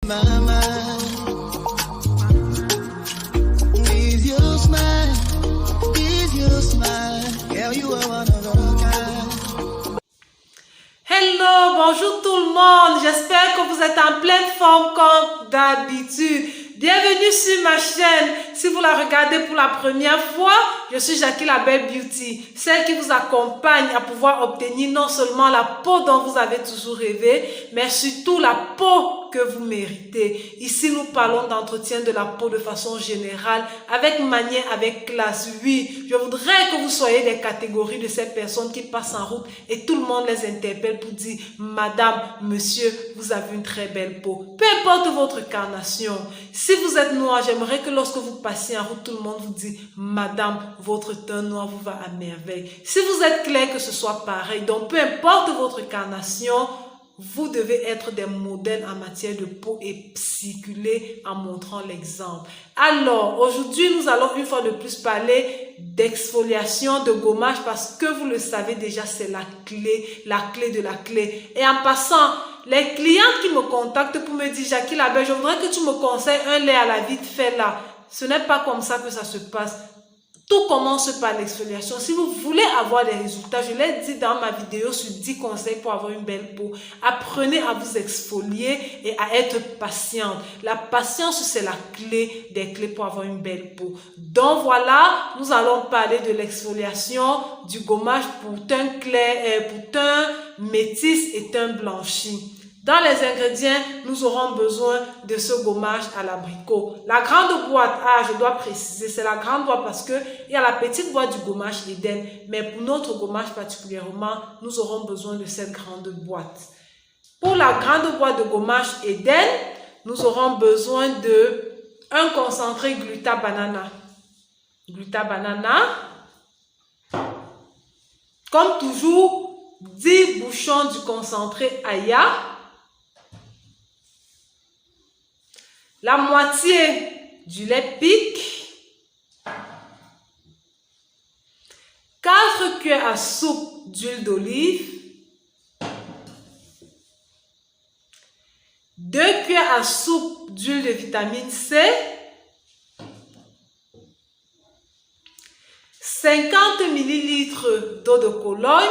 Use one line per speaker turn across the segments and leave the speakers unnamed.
Mama, is your smile, girl, you are one of a kind.
Hello, bonjour tout le monde, j'espère que vous êtes en pleine forme comme d'habitude. Bienvenue sur ma chaîne. Si vous la regardez pour la première fois, je suis Jackie la Belle Beauty, celle qui vous accompagne à pouvoir obtenir non seulement la peau dont vous avez toujours rêvé, mais surtout la peau que vous méritez. Ici, nous parlons d'entretien de la peau de façon générale, avec manière, avec classe. Oui, je voudrais que vous soyez des catégories de ces personnes qui passent en route et tout le monde les interpelle pour dire « Madame, monsieur, vous avez une très belle peau ». Peu importe votre carnation. Si vous êtes noir, j'aimerais que lorsque vous passiez en route, tout le monde vous dise « Madame, votre teint noir vous va à merveille ». Si vous êtes clair, que ce soit pareil. Donc, peu importe votre carnation, vous devez être des modèles en matière de peau et circuler en montrant l'exemple. Alors, aujourd'hui, nous allons une fois de plus parler d'exfoliation, de gommage, parce que vous le savez déjà, c'est la clé de la clé. Et en passant, les clientes qui me contactent pour me dire « Jackie la Belle, je voudrais que tu me conseilles un lait à la vite fait là ». Ce n'est pas comme ça que ça se passe. Tout commence par l'exfoliation. Si vous voulez avoir des résultats, je l'ai dit dans ma vidéo sur 10 conseils pour avoir une belle peau. Apprenez à vous exfolier et à être patiente. La patience, c'est la clé des clés pour avoir une belle peau. Donc voilà, nous allons parler de l'exfoliation, du gommage pour teint clair, pour teint métis et teint blanchi. Dans les ingrédients, nous aurons besoin de ce gommage à l'abricot. La grande boîte, je dois préciser, c'est la grande boîte parce que il y a la petite boîte du gommage Eden, mais pour notre gommage particulièrement, nous aurons besoin de cette grande boîte. Pour la grande boîte de gommage Eden, nous aurons besoin de un concentré gluta-banana. Gluta-banana. Comme toujours, 10 bouchons du concentré Aya. La moitié du lait pique, 4 cuillères à soupe d'huile d'olive, 2 cuillères à soupe d'huile de vitamine C, 50 ml d'eau de Cologne,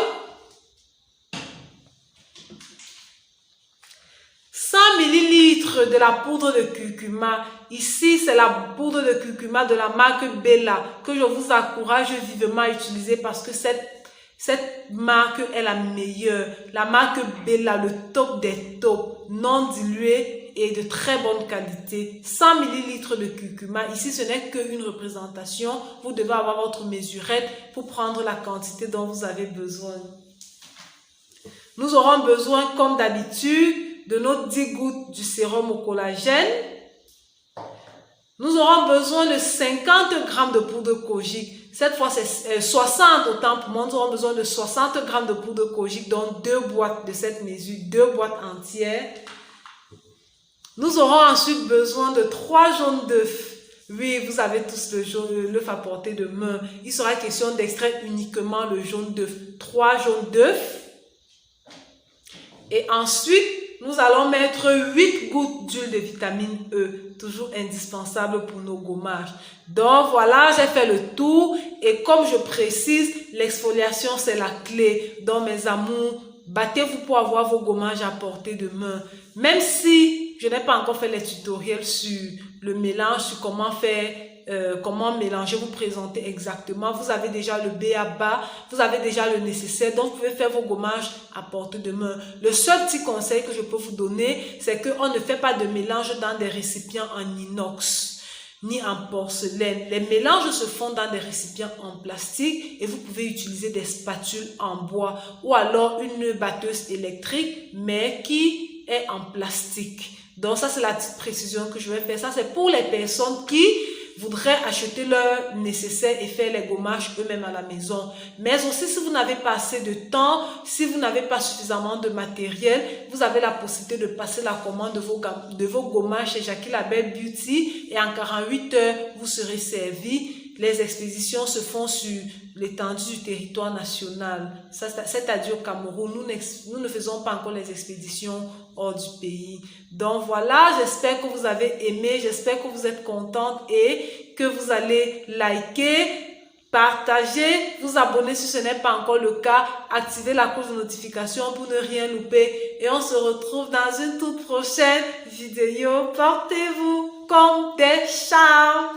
100 ml de la poudre de curcuma. Ici, c'est la poudre de curcuma de la marque Bella que je vous encourage vivement à utiliser parce que cette marque est la meilleure. La marque Bella, le top des tops, non dilué et de très bonne qualité. 100 ml de curcuma. Ici, ce n'est qu'une représentation. Vous devez avoir votre mesurette pour prendre la quantité dont vous avez besoin. Nous aurons besoin, comme d'habitude, de nos 10 gouttes du sérum au collagène. Nous aurons besoin de 50 g de poudre kojique. Cette fois, c'est 60 autant pour moi. Nous aurons besoin de 60 g de poudre kojique, donc 2 boîtes de cette mesure, 2 boîtes entières. Nous aurons ensuite besoin de 3 jaunes d'œufs. Oui, vous avez tous le jaune d'œuf à portée de main. Il sera question d'extraire uniquement le jaune d'œuf. 3 jaunes d'œufs. Et ensuite, nous allons mettre 8 gouttes d'huile de vitamine E, toujours indispensable pour nos gommages. Donc voilà, j'ai fait le tour et comme je précise, l'exfoliation c'est la clé. Donc mes amours, battez-vous pour avoir vos gommages à portée de main. Même si je n'ai pas encore fait les tutoriels sur le mélange, sur comment faire, comment mélanger, vous présenter exactement. Vous avez déjà le B.A.B.A, vous avez déjà le nécessaire, donc vous pouvez faire vos gommages à portée de main. Le seul petit conseil que je peux vous donner, c'est qu'on ne fait pas de mélange dans des récipients en inox ni en porcelaine. Les mélanges se font dans des récipients en plastique et vous pouvez utiliser des spatules en bois ou alors une batteuse électrique mais qui est en plastique. Donc ça c'est la petite précision que je vais faire. Ça c'est pour les personnes qui voudraient acheter leur nécessaire et faire les gommages eux-mêmes à la maison. Mais aussi, si vous n'avez pas assez de temps, si vous n'avez pas suffisamment de matériel, vous avez la possibilité de passer la commande de vos gommages chez Jackie la Belle Beauty et en 48 heures, vous serez servi. les expéditions se font sur l'étendue du territoire national. C'est-à-dire au Cameroun, nous ne faisons pas encore les expéditions hors du pays. Donc voilà, j'espère que vous avez aimé, j'espère que vous êtes contente et que vous allez liker, partager, vous abonner si ce n'est pas encore le cas, activer la cloche de notification pour ne rien louper et on se retrouve dans une toute prochaine vidéo. Portez-vous comme des charmes.